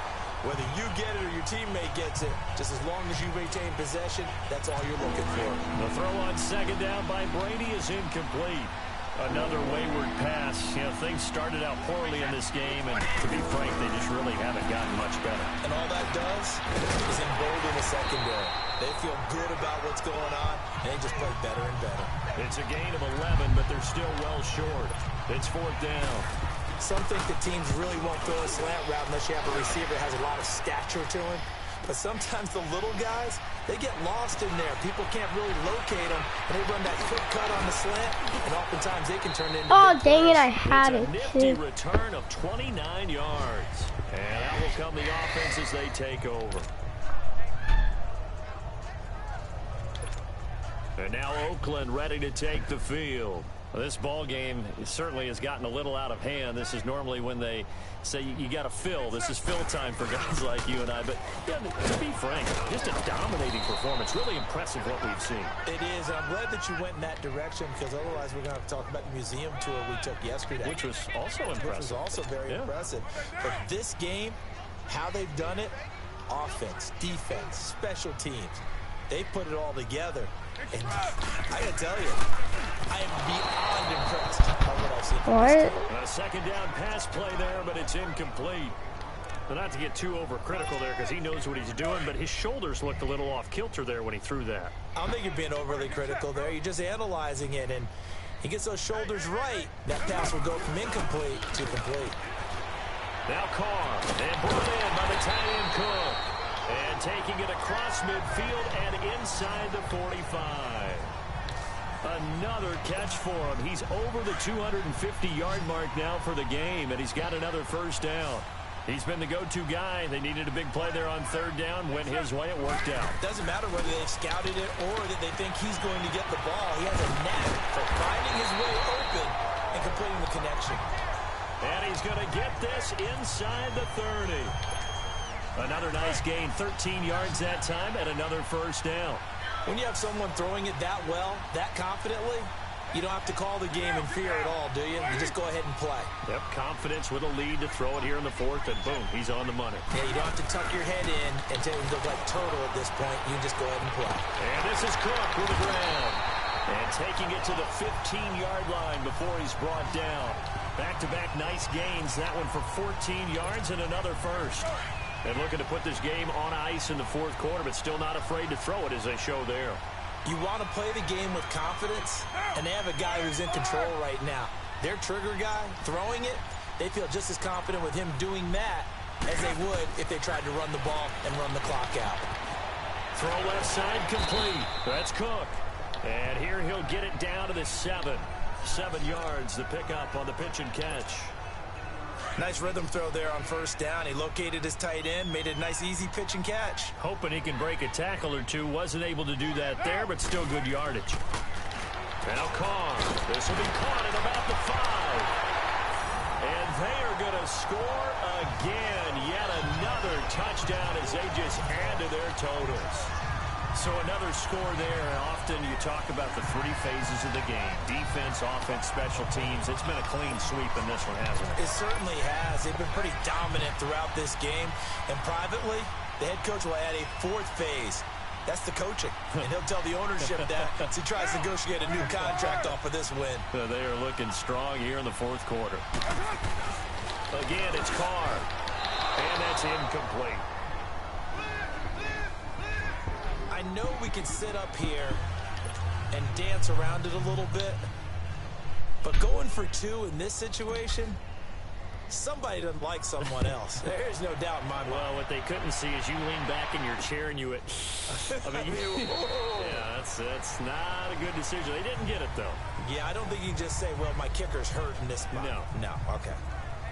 Whether you get it or your teammate gets it, just as long as you retain possession, that's all you're looking for. The throw on 2nd down by Brady is incomplete. Another wayward pass. You know, things started out poorly in this game, and to be frank, they just really haven't gotten much better. And all that does is embolden the secondary. They feel good about what's going on, and they just play better and better. It's a gain of 11, but they're still well short. It's 4th down. Some think the teams really won't throw a slant route unless you have a receiver that has a lot of stature to him. But sometimes the little guys, they get lost in there. People can't really locate them, and they run that quick cut on the slant, and oftentimes they can turn into dang it, I had it. It's a nifty return of 29 yards. And out will come the offense as they take over. And now Oakland ready to take the field. Well, this ball game certainly has gotten a little out of hand. This is normally when they say you got to fill. This is fill time for guys like you and I. But yeah, to be frank, just a dominating performance. Really impressive what we've seen. It is. I'm glad that you went in that direction because otherwise we're going to have to talk about the museum tour we took yesterday. Which was also impressive. Which was also very impressive. But this game, how they've done it, offense, defense, special teams, they put it all together. And I got to tell you, I am beyond impressed by what I've seen from this team. A 2nd down pass play there, but it's incomplete. But not to get too overcritical there because he knows what he's doing, but his shoulders looked a little off kilter there when he threw that. I don't think you're being overly critical there. You're just analyzing it, and he gets those shoulders right. That pass will go from incomplete to complete. Now Carr, and brought in by the tight end Cook. And taking it across midfield and inside the 45. Another catch for him. He's over the 250-yard mark now for the game, and he's got another 1st down. He's been the go-to guy. They needed a big play there on 3rd down. Went his way. It worked out. Doesn't matter whether they've scouted it or that they think he's going to get the ball. He has a knack for finding his way open and completing the connection. And he's going to get this inside the 30. Another nice gain, 13 yards that time, and another 1st down. When you have someone throwing it that well, that confidently, you don't have to call the game in fear at all, do you? You just go ahead and play. Yep, confidence with a lead to throw it here in the 4th, and boom, he's on the money. Yeah, you don't have to tuck your head in and look like turtle at this point. You just go ahead and play. And this is Cook with a grab. And taking it to the 15-yard line before he's brought down. Back-to-back nice gains. That one for 14 yards and another 1st. And looking to put this game on ice in the fourth quarter, but still not afraid to throw it as they show there. You want to play the game with confidence, and they have a guy who's in control right now. Their trigger guy, throwing it, they feel just as confident with him doing that as they would if they tried to run the ball and run the clock out. Throw left side complete. That's Cook. And here he'll get it down to the 7. 7 yards to pick up on the pitch and catch. Nice rhythm throw there on first down. He located his tight end, made it a nice easy pitch and catch. Hoping he can break a tackle or two. Wasn't able to do that there, but still good yardage. Now Carr. This will be caught at about the 5. And they are going to score again. Yet another touchdown as they just add to their totals. So another score there. Often you talk about the 3 phases of the game. Defense, offense, special teams. It's been a clean sweep in this one, hasn't it? It certainly has. They've been pretty dominant throughout this game. And privately, the head coach will add a 4th phase. That's the coaching. And he'll tell the ownership that as he tries to negotiate a new contract off of this win. They are looking strong here in the fourth quarter. Again, it's Carr. And that's incomplete. I know we can sit up here and dance around it a little bit, but going for 2 in this situation, somebody doesn't like someone else. There's no doubt in my mind. Well, what they couldn't see is you lean back in your chair and you went, I mean, yeah, that's not a good decision. They didn't get it, though. Yeah, I don't think you can just say, well, my kicker's hurt in this spot. No, okay.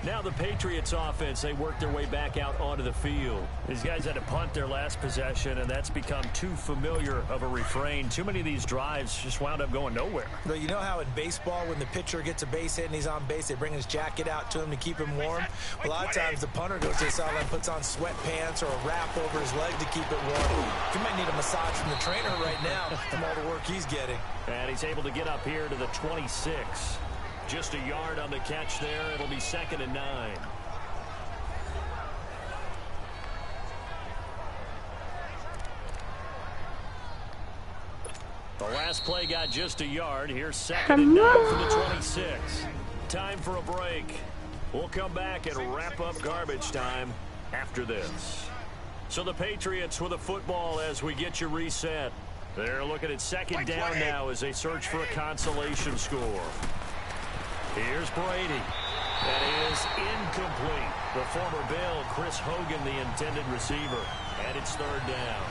Now the Patriots offense, they work their way back out onto the field. These guys had to punt their last possession, and that's become too familiar of a refrain. Too many of these drives just wound up going nowhere. But you know how in baseball, when the pitcher gets a base hit and he's on base, they bring his jacket out to him to keep him warm? A lot of times the punter goes to the sideline, puts on sweatpants or a wrap over his leg to keep it warm. He might need a massage from the trainer right now from all the work he's getting. And he's able to get up here to the 26. Just a yard on the catch there. It'll be 2nd and 9. The last play got just a yard. Here's 2nd and 9 from the 26. Time for a break. We'll come back and wrap up garbage time after this. So the Patriots with a football as we get you reset. They're looking at 2nd down now as they search for a consolation score. Here's Brady. That is incomplete. The former Bill, Chris Hogan, the intended receiver. And it's 3rd down.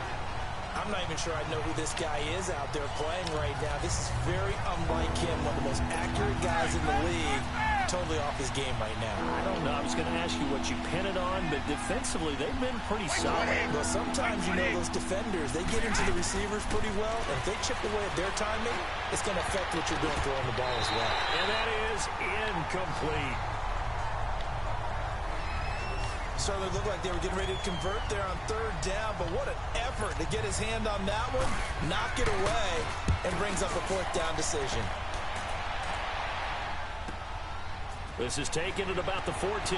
I'm not even sure I know who this guy is out there playing right now. This is very unlike him, one of the most accurate guys in the league. Totally off his game right now. I don't know. I was going to ask you what you pin it on, but defensively, they've been pretty solid. Well, sometimes, you know, those defenders, they get into the receivers pretty well. And if they chip away at their timing, it's going to affect what you're doing throwing the ball as well. And that is incomplete. Certainly looked like they were getting ready to convert there on 3rd down, but what an effort to get his hand on that one, knock it away, and brings up a 4th down decision. This is taken at about the 14.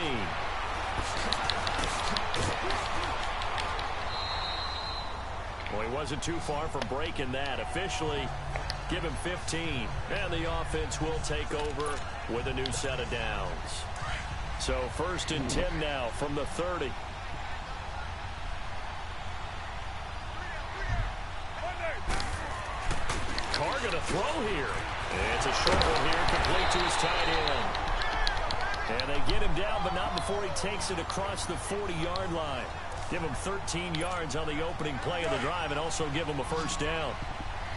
Well, he wasn't too far from breaking that. Officially, give him 15. And the offense will take over with a new set of downs. So 1st and 10 now from the 30. Carr going to throw here. It's a short one here, complete to his tight end. And they get him down, but not before he takes it across the 40-yard line. Give him 13 yards on the opening play of the drive and also give him a 1st down.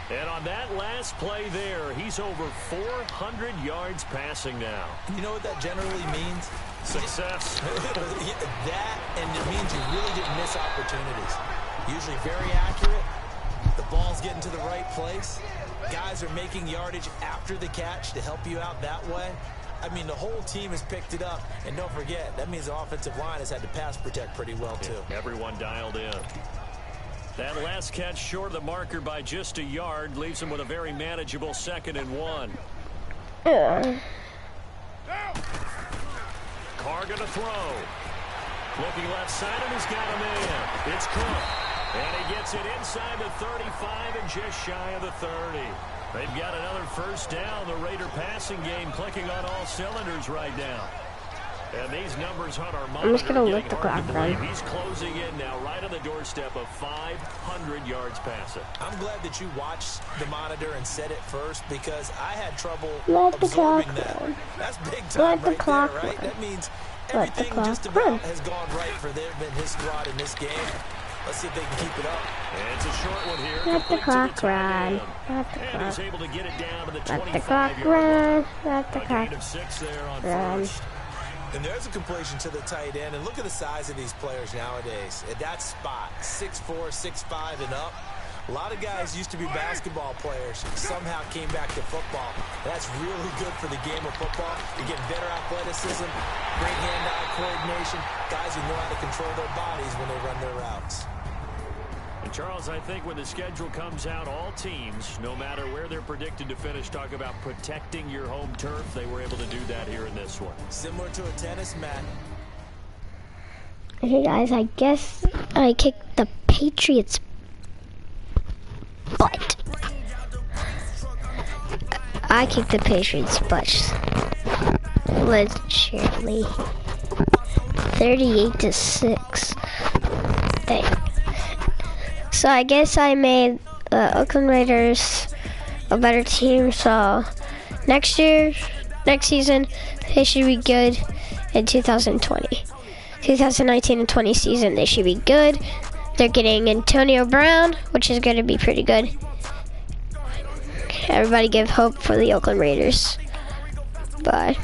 And on that last play there, he's over 400 yards passing now. You know what that generally means? Success. That, and it means you really didn't miss opportunities. Usually very accurate. The ball's getting to the right place. Guys are making yardage after the catch to help you out that way. I mean, the whole team has picked it up. And don't forget, that means the offensive line has had to pass protect pretty well, too. Yeah, everyone dialed in. That last catch short of the marker by just a yard leaves him with a very manageable 2nd and 1. Carr going to throw. Looking left side, and he's got a man. It's Cook. And he gets it inside the 35 and just shy of the 30. They've got another 1st down. The Raider passing game clicking on all cylinders right now. And these numbers on our I'm just gonna monitor let the getting hard clock to run. believe. He's closing in now, right on the doorstep of 500 yards passing. I'm glad that you watched the monitor and said it first because I had trouble Let the absorbing clock that. run. That's big Let time the right clock there, right? run. That means Let the everything clock just about run. has gone right for them and his squad in this game. Let's see if they can keep it up. And it's a short one here. Let the complete to clock tight run. end. Let the And he's clock. able to get it down to the Let the clock 25-yard run. line. Let the A clock gain of 6 there on run. first. And there's a completion to the tight end. And look at the size of these players nowadays. At that spot, 6'4", 6'5", and up. A lot of guys used to be basketball players, somehow came back to football. That's really good for the game of football. You're getting better athleticism, great hand-eye coordination, guys who know how to control their bodies when they run their routes. And Charles, I think when the schedule comes out, all teams, no matter where they're predicted to finish, talk about protecting your home turf. They were able to do that here in this one. Similar to a tennis mat. Hey guys, I guess I kicked the Patriots' butt. I kicked the Patriots' butt. Legitimately. 38-6. Dang. So I guess I made the Oakland Raiders a better team. So next season, they should be good in 2020. 2019 and 20 season, they should be good. They're getting Antonio Brown, which is going to be pretty good. Everybody give hope for the Oakland Raiders. Bye.